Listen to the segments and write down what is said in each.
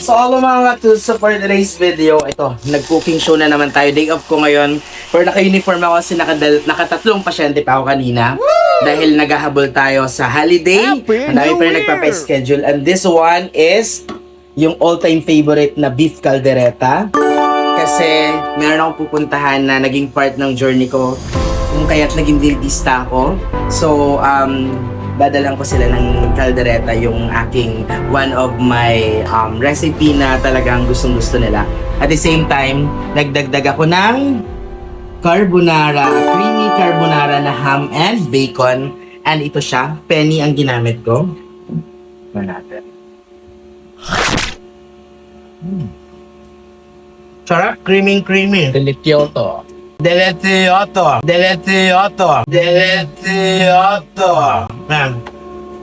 So hello mga katuts, so for today's video, ito, nag-cooking show na naman tayo. Day off ko ngayon. Pero naka-uniform ako kasi nakatatlong pasyente pa ako kanina. Dahil naghahabol tayo sa holiday. Ang dami pa rin nagpapa-schedule. And this one is yung all-time favorite na beef caldereta. Kasi meron akong pupuntahan na naging part ng journey ko. Kung kaya't naging dentista ako. So, badalan ko sila ng caldereta, yung aking one of my recipe na talagang gustong-gusto nila. At the same time, nagdagdag ako ng carbonara, creamy carbonara na ham and bacon. And ito siya, penny ang ginamit ko. Ito natin. Sarap, creamy. Delicioso. Delicioso. Ayan.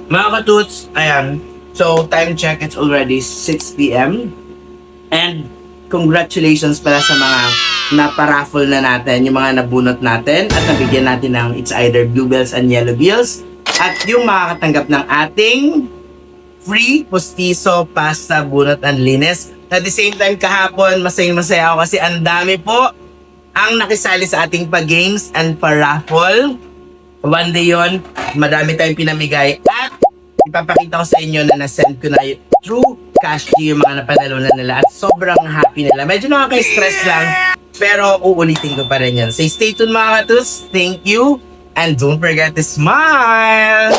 Mga katuts, ayan. So, time check, it's already 6 p.m. And congratulations pala sa mga naparaffle na natin, yung mga nabunot natin at nabigyan natin ng it's either blue bells and yellow bells. At yung makakatanggap ng ating free postizo pasta bunot and linis. At the same time, kahapon, masaya ako kasi ang dami po ang nakisali sa ating pa-games and pa-raffle. One day yun, madami tayong pinamigay at ipapakita ko sa inyo na na-send ko na through cash yung mga napanalunan nila at sobrang happy nila. Medyo nakaka-stress lang, pero uulitin ko pa rin yan. So stay tuned mga katus, thank you, and don't forget to smile!